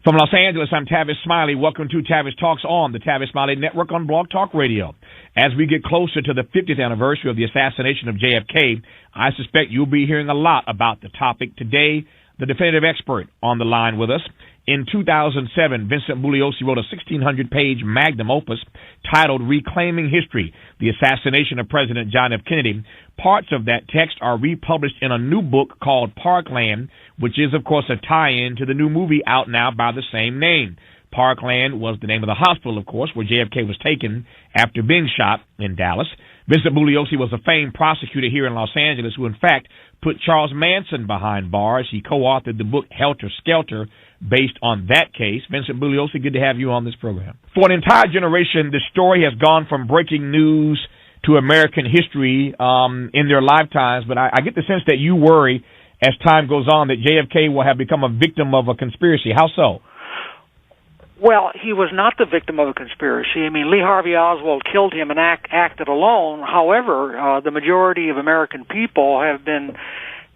From Los Angeles, I'm Tavis Smiley. Welcome to Tavis Talks on the Tavis Smiley Network on Blog Talk Radio. As we get closer to the 50th anniversary of the assassination of JFK, I suspect you'll be hearing a lot about the topic. Today, the definitive expert on the line with us. In 2007, Vincent Bugliosi wrote a 1,600-page magnum opus titled Reclaiming History, the Assassination of President John F. Kennedy. Parts of that text are republished in a new book called Parkland, which is, of course, a tie-in to the new movie out now by the same name. Parkland was the name of the hospital, of course, where JFK was taken after being shot in Dallas. Vincent Bugliosi was a famed prosecutor here in Los Angeles who, in fact, put Charles Manson behind bars. He co-authored the book Helter Skelter based on that case. Vincent Bugliosi, good to have you on this program. For an entire generation, this story has gone from breaking news to American history in their lifetimes, but I get the sense that you worry as time goes on that JFK will have become a victim of a conspiracy. How so? Well, he was not the victim of a conspiracy. I mean, Lee Harvey Oswald killed him and acted alone. However, the majority of American people have been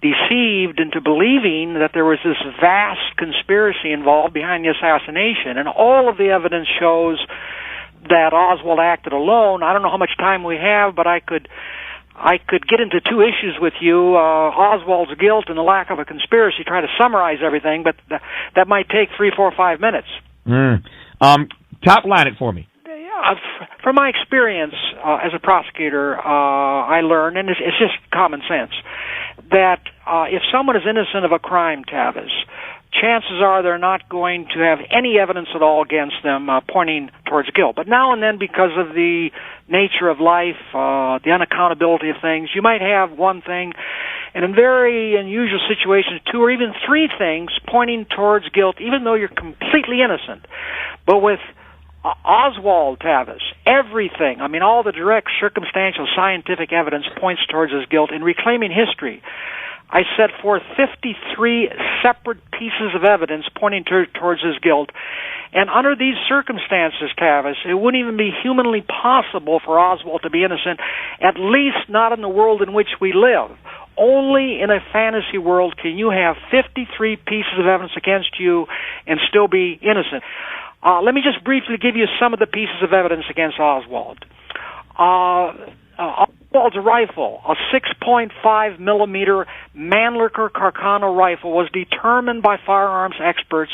deceived into believing that there was this vast conspiracy involved behind the assassination. And all of the evidence shows that Oswald acted alone. I don't know how much time we have, but I could get into two issues with you, Oswald's guilt and the lack of a conspiracy, try to summarize everything, but that might take 3, 4, 5 minutes. Top line it for me. From my experience as a prosecutor, I learned, and it's just common sense, that if someone is innocent of a crime, Tavis, chances are they're not going to have any evidence at all against them pointing towards guilt. But now and then, because of the nature of life, the unaccountability of things, you might have one thing, and in very unusual situations, 2 or even 3 things pointing towards guilt, even though you're completely innocent. But with Oswald, Tavis, everything, I mean, all the direct circumstantial scientific evidence points towards his guilt. In Reclaiming History, I set forth 53 separate pieces of evidence pointing towards his guilt. And under these circumstances, Tavis, it wouldn't even be humanly possible for Oswald to be innocent, at least not in the world in which we live. Only in a fantasy world can you have 53 pieces of evidence against you and still be innocent. Let me just briefly give you some of the pieces of evidence against Oswald. Oswald's rifle, a 6.5 millimeter Mannlicher Carcano rifle, was determined by firearms experts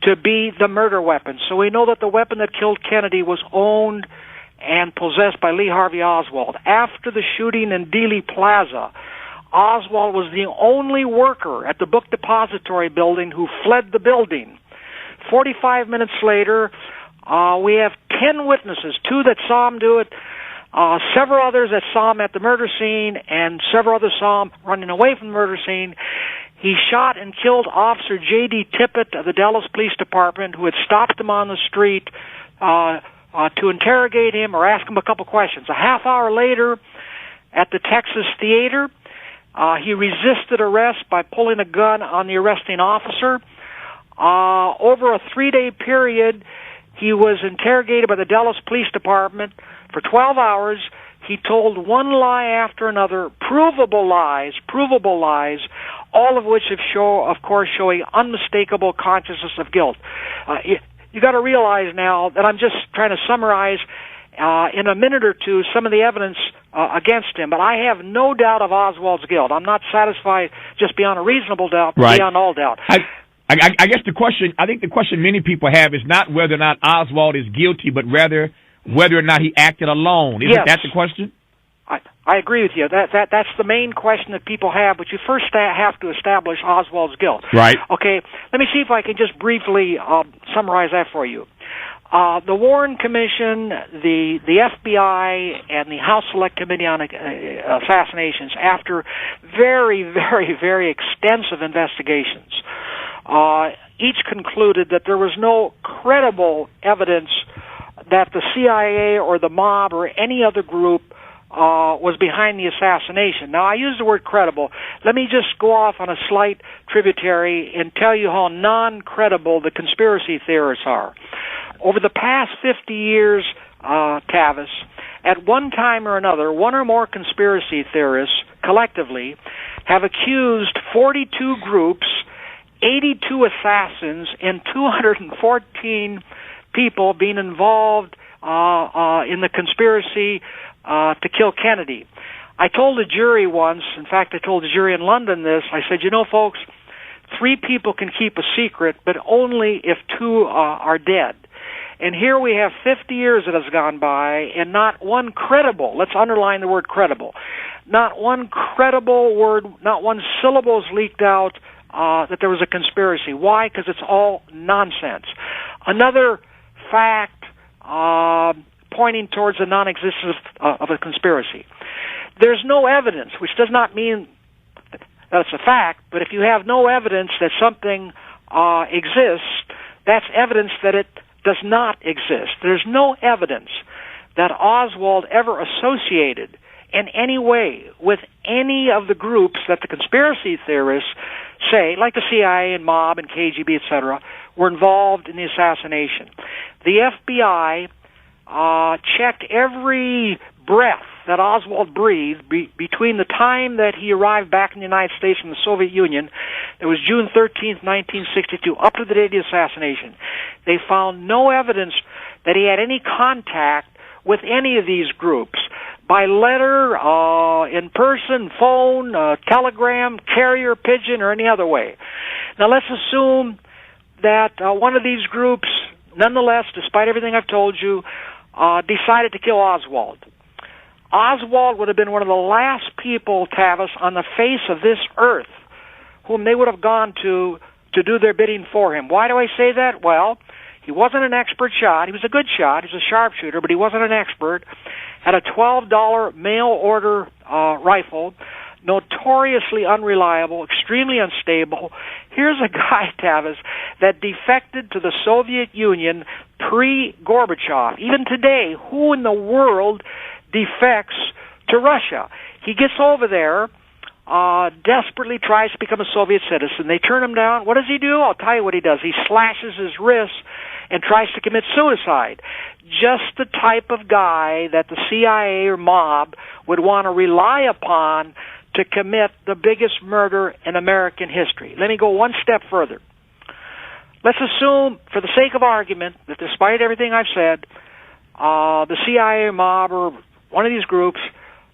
to be the murder weapon. So we know that the weapon that killed Kennedy was owned and possessed by Lee Harvey Oswald. After the shooting in Dealey Plaza, Oswald was the only worker at the book depository building who fled the building. 45 minutes later, we have 10 witnesses, 2 that saw him do it, several others that saw him at the murder scene, and several others saw him running away from the murder scene. He shot and killed Officer J.D. Tippett of the Dallas Police Department, who had stopped him on the street to interrogate him or ask him a couple questions. A half hour later, at the Texas Theater, he resisted arrest by pulling a gun on the arresting officer. Over a 3-day period, he was interrogated by the Dallas Police Department for 12 hours. He told one lie after another, provable lies, all of which have of course, showing unmistakable consciousness of guilt. You got to realize now that I'm just trying to summarize in a minute or two some of the evidence against him, but I have no doubt of Oswald's guilt. I'm not satisfied just beyond a reasonable doubt, but beyond all doubt. I guess the question many people have is not whether or not Oswald is guilty, but rather whether or not he acted alone. Isn't that the question? I agree with you. That's the main question that people have, but you first have to establish Oswald's guilt. Right. Okay, let me see if I can just briefly summarize that for you. The Warren Commission, the FBI, and the House Select Committee on Assassinations, after very, very, very extensive investigations, each concluded that there was no credible evidence that the CIA or the mob or any other group was behind the assassination. Now, I use the word credible. Let me just go off on a slight tributary and tell you how non-credible the conspiracy theorists are. Over the past 50 years, Tavis, at one time or another, one or more conspiracy theorists collectively have accused 42 groups 82 assassins and 214 people being involved in the conspiracy to kill Kennedy. I told a jury once, in fact, I told a jury in London this, I said, you know, folks, 3 people can keep a secret, but only if 2 are dead. And here we have 50 years that has gone by, and not one credible, let's underline the word credible, not one credible word, not one syllable is leaked out that there was a conspiracy. Why? Because it's all nonsense. Another fact pointing towards the non-existence of a conspiracy. There's no evidence, which does not mean that it's a fact, but if you have no evidence that something exists, that's evidence that it does not exist. There's no evidence that Oswald ever associated in any way with any of the groups that the conspiracy theorists say, like the CIA and mob and KGB, etc., were involved in the assassination. The FBI checked every breath that Oswald breathed between the time that he arrived back in the United States from the Soviet Union, it was June 13th, 1962, up to the day of the assassination. They found no evidence that he had any contact with any of these groups, by letter, in person, phone, telegram, carrier, pigeon, or any other way. Now let's assume that one of these groups, nonetheless, despite everything I've told you, decided to kill Oswald. Oswald would have been one of the last people, Tavis, on the face of this earth whom they would have gone to do their bidding for him. Why do I say that? Well, he wasn't an expert shot. He was a good shot. He was a sharpshooter, but he wasn't an expert. Had a $12 mail-order rifle, notoriously unreliable, extremely unstable. Here's a guy, Tavis, that defected to the Soviet Union pre-Gorbachev. Even today, who in the world defects to Russia? He gets over there, desperately tries to become a Soviet citizen. They turn him down. What does he do? I'll tell you what he does. He slashes his wrists and tries to commit suicide. Just the type of guy that the CIA or mob would want to rely upon to commit the biggest murder in American history. Let me go one step further. Let's assume, for the sake of argument, that despite everything I've said, the CIA mob or one of these groups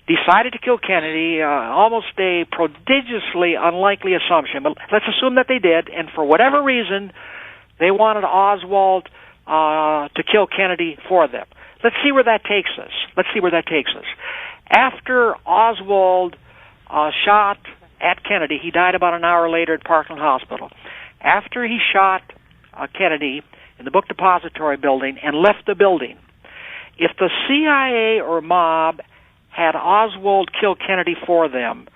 decided to kill Kennedy, almost a prodigiously unlikely assumption, but let's assume that they did, and for whatever reason, they wanted Oswald to kill Kennedy for them. Let's see where that takes us. After Oswald shot at Kennedy, he died about an hour later at Parkland Hospital. After he shot Kennedy in the book depository building and left the building, if the CIA or mob had Oswald kill Kennedy for them,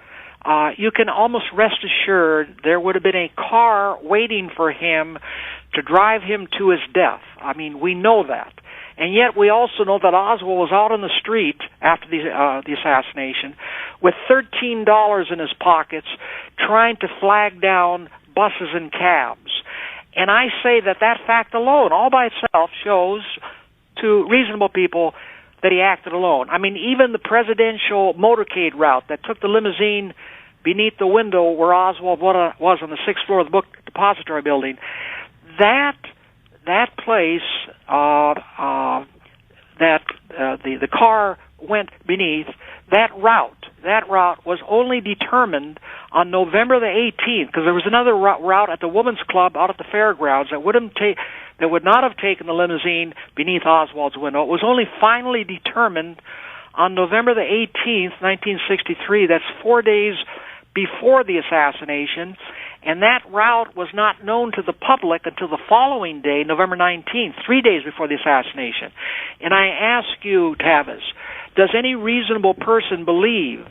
you can almost rest assured there would have been a car waiting for him to drive him to his death. I mean, we know that. And yet we also know that Oswald was out on the street after the assassination with $13 in his pockets trying to flag down buses and cabs. And I say that fact alone, all by itself, shows to reasonable people that he acted alone. I mean, even the presidential motorcade route that took the limousine beneath the window where Oswald was on the 6th floor of the book depository building, that place the car went beneath, that route was only determined on November the 18th, because there was another route at the Women's Club out at the fairgrounds that would not have taken the limousine beneath Oswald's window. It was only finally determined on November the 18th, 1963. That's 4 days before the assassination, and that route was not known to the public until the following day, November 19th, 3 days before the assassination. And I ask you, Tavis, does any reasonable person believe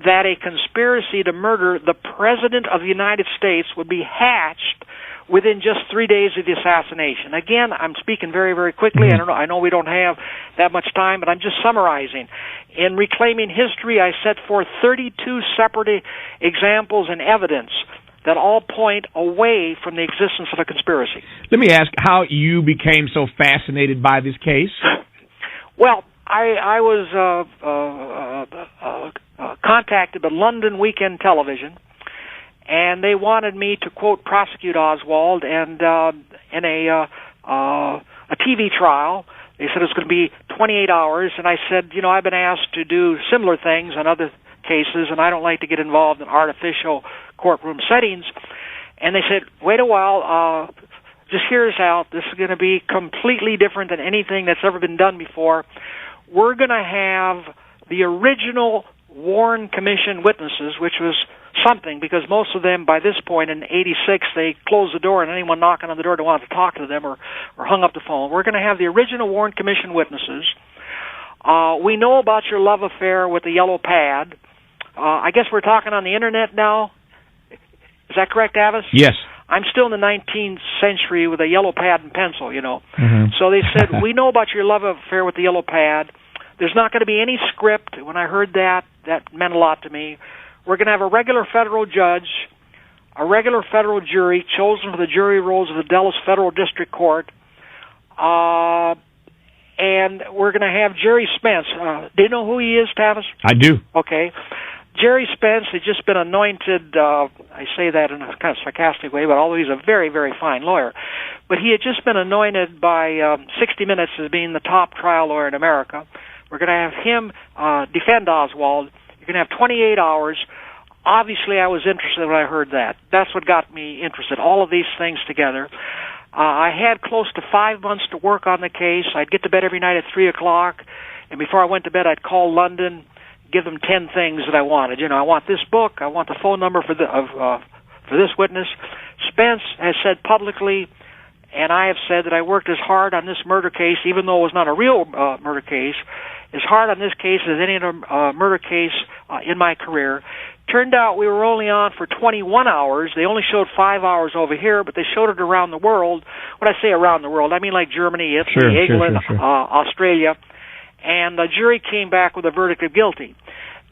that a conspiracy to murder the President of the United States would be hatched within just 3 days of the assassination? Again, I'm speaking very, very quickly. I know we don't have that much time, but I'm just summarizing. In Reclaiming History, I set forth 32 separate examples and evidence that all point away from the existence of a conspiracy. Let me ask how you became so fascinated by this case. Well, I was contacted by London Weekend Television, and they wanted me to, quote, prosecute Oswald, and in a TV trial. They said it was going to be 28 hours, and I said, I've been asked to do similar things on other cases, and I don't like to get involved in artificial courtroom settings. And they said, wait a while, just hear us out. This is going to be completely different than anything that's ever been done before. We're going to have the original Warren Commission witnesses, which was something, because most of them, by this point in '86, they closed the door, and anyone knocking on the door that wanted to talk to them or hung up the phone. We're going to have the original Warren Commission witnesses. We know about your love affair with the yellow pad. I guess we're talking on the Internet now. Is that correct, Avis? Yes. I'm still in the 19th century with a yellow pad and pencil, Mm-hmm. So they said, we know about your love affair with the yellow pad. There's not going to be any script. When I heard that meant a lot to me. We're going to have a regular federal judge, a regular federal jury chosen for the jury roles of the Dallas Federal District Court, and we're going to have Jerry Spence. Do you know who he is, Tavis? I do. Okay. Jerry Spence had just been anointed, I say that in a kind of sarcastic way, but although he's a very, very fine lawyer, but he had just been anointed by 60 Minutes as being the top trial lawyer in America. We're going to have him defend Oswald. You're going to have 28 hours. Obviously, I was interested when I heard that. That's what got me interested, all of these things together. I had close to 5 months to work on the case. I'd get to bed every night at 3 o'clock, and before I went to bed, I'd call London, give them 10 things that I wanted. I want this book. I want the phone number for this witness. Spence has said publicly, and I have said that I worked as hard on this murder case, even though it was not a real murder case, as hard on this case as any other murder case in my career. Turned out we were only on for 21 hours. They only showed 5 hours over here, but they showed it around the world. When I say around the world, I mean like Germany, Italy, England, sure. Australia. And the jury came back with a verdict of guilty.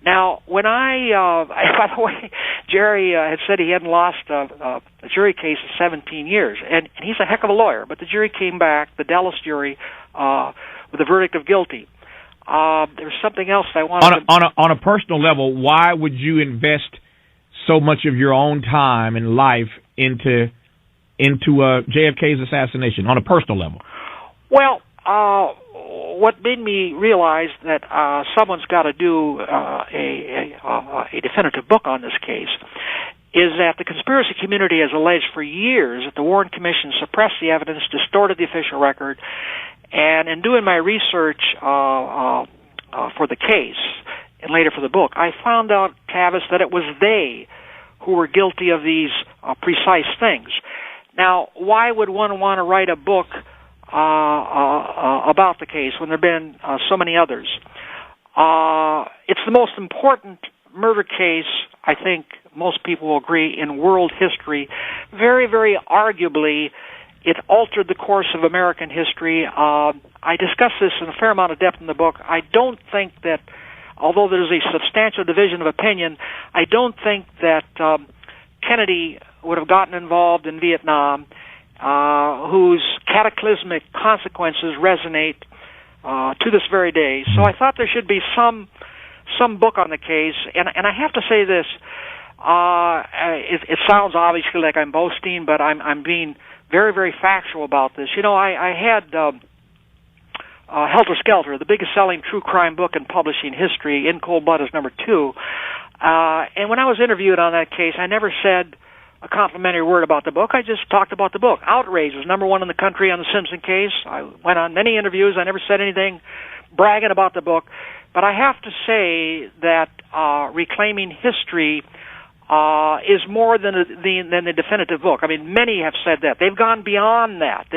Now, when by the way, Jerry had said he hadn't lost a jury case in 17 years, and he's a heck of a lawyer, but the jury came back, the Dallas jury, with a verdict of guilty. There's something else I wanted on a personal level, why would you invest so much of your own time and life into JFK's assassination on a personal level? Well, what made me realize that someone's got to do a definitive book on this case is that the conspiracy community has alleged for years that the Warren Commission suppressed the evidence, distorted the official record, and in doing my research for the case and later for the book, I found out, Tavis, that it was they who were guilty of these precise things. Now, why would one want to write a book about the case when there have been so many others? It's the most important murder case, I think most people will agree, in world history. Very, very arguably, it altered the course of American history. I discuss this in a fair amount of depth in the book. I don't think that, although there's a substantial division of opinion, I don't think that Kennedy would have gotten involved in Vietnam, whose cataclysmic consequences resonate to this very day. So I thought there should be some book on the case, and I have to say this. It sounds obviously like I'm boasting, but I'm being very, very factual about this. I had Helter Skelter, the biggest selling true crime book in publishing history. In Cold Blood is number 2. And when I was interviewed on that case, I never said a complimentary word about the book. I just talked about the book. Outrage was number 1 in the country on the Simpson case. I went on many interviews. I never said anything bragging about the book. But I have to say that reclaiming history is more than the definitive book. I mean, many have said that. They've gone beyond that.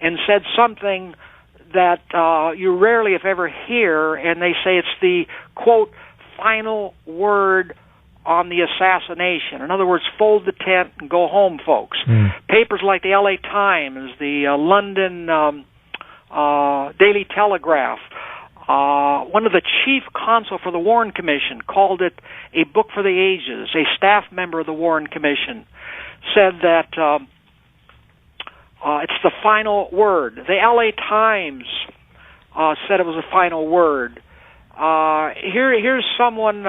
And said something that you rarely, if ever, hear, and they say it's the, quote, final word on the assassination. In other words, fold the tent and go home, folks. Papers like the L.A. Times, the London Daily Telegraph, one of the chief counsel for the Warren Commission called it a book for the ages. A staff member of the Warren Commission said that it's the final word. The L.A. Times said it was a final word. Here's someone,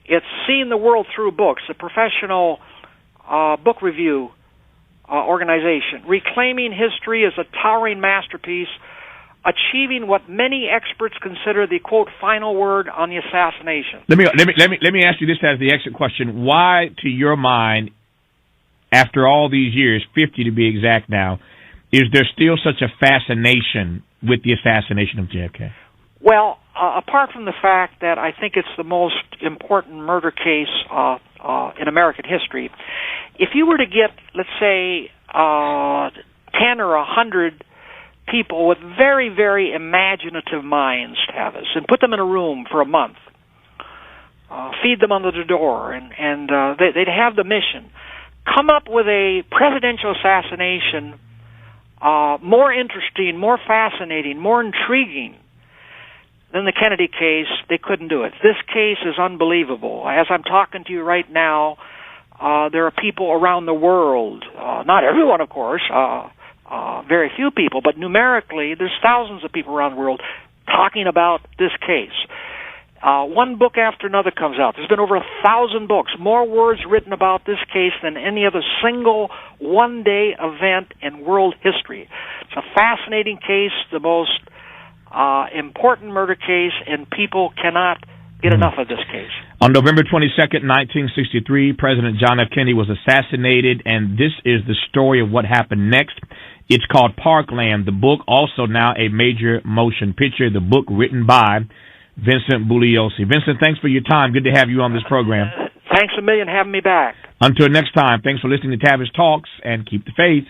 It's seen the world through books, a professional book review organization, reclaiming history as a towering masterpiece, achieving what many experts consider the quote final word on the assassination. Let me ask you this as the exit question: why, to your mind, after all these years, 50 to be exact now, is there still such a fascination with the assassination of JFK? Well, apart from the fact that I think it's the most important murder case in American history, if you were to get, let's say, 10 or 100 people with very, very imaginative minds, Tavis, and put them in a room for a month, feed them under the door, and they'd have the mission. Come up with a presidential assassination more interesting, more fascinating, more intriguing than the Kennedy case. They couldn't do it. This case is unbelievable. As I'm talking to you right now, there are people around the world, not everyone, of course, very few people, but numerically, there's thousands of people around the world talking about this case. One book after another comes out. There's been over 1,000 books, more words written about this case than any other single one-day event in world history. It's a fascinating case, the most important murder case, and people cannot get enough of this case. On November 22nd, 1963, President John F. Kennedy was assassinated, and this is the story of what happened next. It's called Parkland. The book, also now a major motion picture, the book written by Vincent Bugliosi. Vincent, thanks for your time. Good to have you on this program. Thanks a million for having me back. Until next time, thanks for listening to Tavis Talks, and keep the faith.